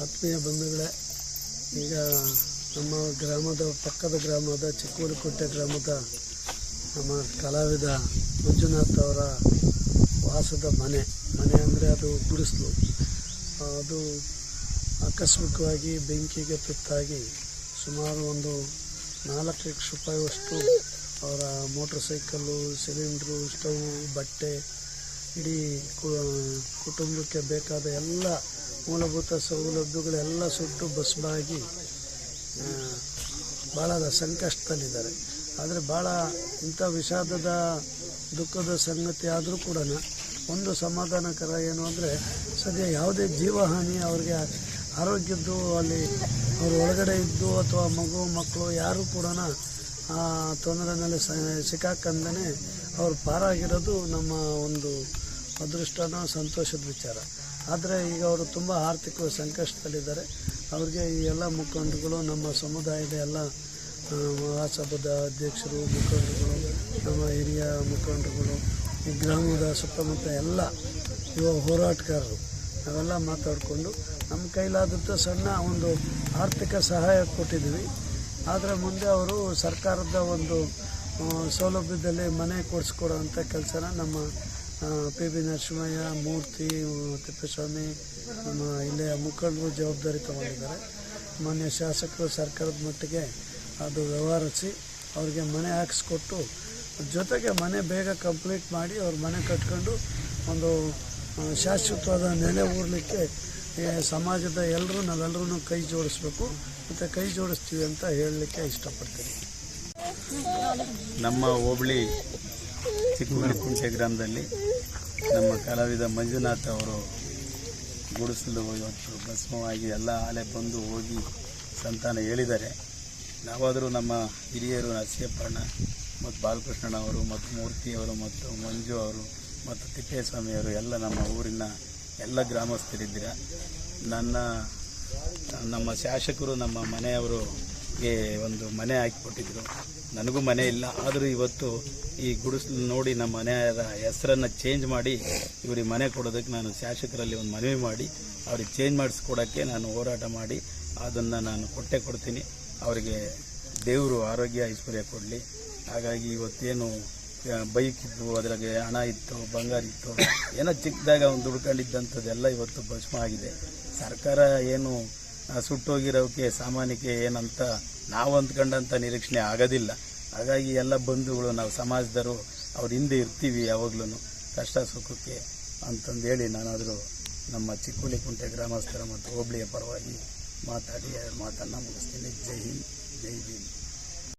ಆತ್ಮೀಯ ಬಂಧುಗಳೇ, ಈಗ ನಮ್ಮ ಗ್ರಾಮದ ಪಕ್ಕದ ಗ್ರಾಮದ ಚಿಕ್ಕುಲಿಕುಂಟೆ ಗ್ರಾಮದ ನಮ್ಮ ಕಲಾವಿದ ಮಂಜುನಾಥ್ ಅವರ ವಾಸದ ಮನೆ ಅಂದರೆ ಅದು ಗುಡಿಸಲು. ಅದು ಆಕಸ್ಮಿಕವಾಗಿ ಬೆಂಕಿಗೆ ತುತ್ತಾಗಿ ಸುಮಾರು ಒಂದು 4 ಲಕ್ಷ ರೂಪಾಯಿಯಷ್ಟು ಅವರ ಮೋಟ್ರ್ ಸೈಕಲ್ಲು, ಸಿಲಿಂಡ್ರು, ಸ್ಟವ್, ಬಟ್ಟೆ, ಇಡೀ ಕುಟುಂಬಕ್ಕೆ ಬೇಕಾದ ಎಲ್ಲ ಮೂಲಭೂತ ಸೌಲಭ್ಯಗಳೆಲ್ಲ ಸುಟ್ಟು ಭಸ್ಮಾಗಿ ಭಾಳ ಸಂಕಷ್ಟದಲ್ಲಿದ್ದಾರೆ. ಆದರೆ ಭಾಳ ಇಂಥ ವಿಷಾದದ ದುಃಖದ ಸಂಗತಿ ಆದರೂ ಕೂಡ ಒಂದು ಸಮಾಧಾನಕರ ಏನು ಅಂದರೆ, ಸದ್ಯ ಯಾವುದೇ ಜೀವಹಾನಿ ಅವ್ರಿಗೆ ಆರೋಗ್ಯದ್ದು ಅಲ್ಲಿ ಅವ್ರ ಒಳಗಡೆ ಇದ್ದು ಅಥವಾ ಮಕ್ಕಳು ಯಾರೂ ಕೂಡ ಆ ತೊಂದರೆನಲ್ಲಿ ಸಿಕ್ಕಾಕಂದೇ ಅವ್ರು ಪಾರಾಗಿರೋದು ನಮ್ಮ ಒಂದು ಅದೃಷ್ಟನೋ ಸಂತೋಷದ ವಿಚಾರ. ಆದರೆ ಈಗ ಅವರು ತುಂಬ ಆರ್ಥಿಕ ಸಂಕಷ್ಟದಲ್ಲಿದ್ದಾರೆ. ಅವ್ರಿಗೆ ಈ ಎಲ್ಲ ಮುಖಂಡರುಗಳು, ನಮ್ಮ ಸಮುದಾಯದ ಎಲ್ಲ ಮಹಾಸಭಾದ ಅಧ್ಯಕ್ಷರು, ಮುಖಂಡರುಗಳು, ನಮ್ಮ ಹಿರಿಯ ಮುಖಂಡರುಗಳು, ಈ ಗ್ರಾಮದ ಸುತ್ತಮುತ್ತ ಎಲ್ಲ ಯುವ ಹೋರಾಟಗಾರರು ನಾವೆಲ್ಲ ಮಾತಾಡಿಕೊಂಡು ನಮ್ಮ ಕೈಲಾದದ್ದು ಸಣ್ಣ ಒಂದು ಆರ್ಥಿಕ ಸಹಾಯ ಕೊಟ್ಟಿದ್ದೀವಿ. ಆದರೆ ಮುಂದೆ ಅವರು ಸರ್ಕಾರದ ಒಂದು ಸೌಲಭ್ಯದಲ್ಲಿ ಮನೆ ಕೊಡಿಸ್ಕೊಡೋವಂಥ ಕೆಲಸನ ನಮ್ಮ PB ನರಸಿಂಹಯ್ಯ, ಮೂರ್ತಿ, ತಿಪ್ಪೇಸ್ವಾಮಿ, ನಮ್ಮ ಇಲ್ಲಿಯ ಮುಖಂಡರು ಜವಾಬ್ದಾರಿ ತಗೊಂಡಿದ್ದಾರೆ. ಮಾನ್ಯ ಶಾಸಕರು ಸರ್ಕಾರದ ಮಟ್ಟಿಗೆ ಅದು ವ್ಯವಹರಿಸಿ ಅವ್ರಿಗೆ ಮನೆ ಹಾಕಿಸ್ಕೊಟ್ಟು, ಜೊತೆಗೆ ಮನೆ ಬೇಗ ಕಂಪ್ಲೀಟ್ ಮಾಡಿ ಅವ್ರ ಮನೆ ಕಟ್ಕೊಂಡು ಒಂದು ಶಾಶ್ವತವಾದ ನೆಲೆ ಊರಲಿಕ್ಕೆ ಸಮಾಜದ ನಾವೆಲ್ಲರೂ ಕೈ ಜೋಡಿಸ್ಬೇಕು ಮತ್ತು ಕೈ ಜೋಡಿಸ್ತೀವಿ ಅಂತ ಹೇಳಲಿಕ್ಕೆ ಇಷ್ಟಪಡ್ತೀನಿ. ನಮ್ಮ ಹೋಬಳಿ ಚಿಕ್ಕುಲಿಕುಂಟೆ ಗ್ರಾಮದಲ್ಲಿ ನಮ್ಮ ಕಲಾವಿದ ಮಂಜುನಾಥ್ ಅವರು ಗುಡಿಸಲು ಇವತ್ತು ಭಸ್ಮವಾಗಿ ಎಲ್ಲ ಆಲೆ ಬಂದು ಹೋಗಿ ಸಂತಾನ ಹೇಳಿದ್ದಾರೆ. ನಾವಾದರೂ ನಮ್ಮ ಹಿರಿಯರು ನರಸಿಂಹಪ್ಪಣ್ಣ ಮತ್ತು ಬಾಲಕೃಷ್ಣಣ್ಣ ಅವರು ಮತ್ತು ಮೂರ್ತಿಯವರು ಮತ್ತು ಮಂಜು ಅವರು ಮತ್ತು ತಿಪ್ಪೇಸ್ವಾಮಿಯವರು ಎಲ್ಲ ನಮ್ಮ ಊರಿನ ಎಲ್ಲ ಗ್ರಾಮಸ್ಥರಿದ್ದೀರ. ನಮ್ಮ ಶಾಸಕರು ನಮ್ಮ ಮನೆಯವರಿಗೆ ಒಂದು ಮನೆ ಹಾಕಿಕೊಟ್ಟಿದ್ರು. ನನಗೂ ಮನೆ ಇಲ್ಲ, ಆದರೂ ಇವತ್ತು ಈ ಗುಡಿಸಲು ನೋಡಿ ನಮ್ಮ ಮನೆಯ ಹೆಸರನ್ನು ಚೇಂಜ್ ಮಾಡಿ ಇವರಿಗೆ ಮನೆ ಕೊಡೋದಕ್ಕೆ ನಾನು ಶಾಸಕರಲ್ಲಿ ಒಂದು ಮನವಿ ಮಾಡಿ ಅವ್ರಿಗೆ ಚೇಂಜ್ ಮಾಡಿಸ್ಕೊಡೋಕ್ಕೆ ನಾನು ಹೋರಾಟ ಮಾಡಿ ಅದನ್ನು ನಾನು ಕೊಡ್ತೀನಿ. ಅವರಿಗೆ ದೇವರು ಆರೋಗ್ಯ ಐಶ್ವರ್ಯ ಕೊಡಲಿ. ಹಾಗಾಗಿ ಇವತ್ತೇನು ಬೈಕ್ ಇತ್ತು, ಅದರಾಗೆ ಹಣ ಇತ್ತು, ಬಂಗಾರ ಇತ್ತು, ಏನೋ ಚಿಕ್ಕದಾಗ ಒಂದು ದುಡ್ಕೊಂಡಿದ್ದಂಥದ್ದೆಲ್ಲ ಇವತ್ತು ಭಸ್ಮ ಆಗಿದೆ. ಸರ್ಕಾರ ಏನು ಸುಟ್ಟೋಗಿರೋಕ್ಕೆ ಸಾಮಾನ್ಯಕ್ಕೆ ಏನಂತ ನಾವು ಅಂದ್ಕೊಂಡಂಥ ನಿರೀಕ್ಷಣೆ ಆಗೋದಿಲ್ಲ. ಹಾಗಾಗಿ ಎಲ್ಲ ಬಂಧುಗಳು, ನಾವು ಸಮಾಜದವರು ಅವ್ರ ಹಿಂದೆ ಇರ್ತೀವಿ ಯಾವಾಗ್ಲೂ ಕಷ್ಟ ಸುಖಕ್ಕೆ ಅಂತಂದೇಳಿ ನಾನಾದರೂ ನಮ್ಮ ಚಿಕ್ಕುಲಿಕುಂಟೆ ಗ್ರಾಮಸ್ಥರ ಮತ್ತು ಹೋಬಳಿಯ ಪರವಾಗಿ ಮಾತಾಡಿ ಮಾತನ್ನು ಮುಗಿಸ್ತೀನಿ. ಜೈ ಹಿಂದ್, ಜೈ ಭೀಮ್.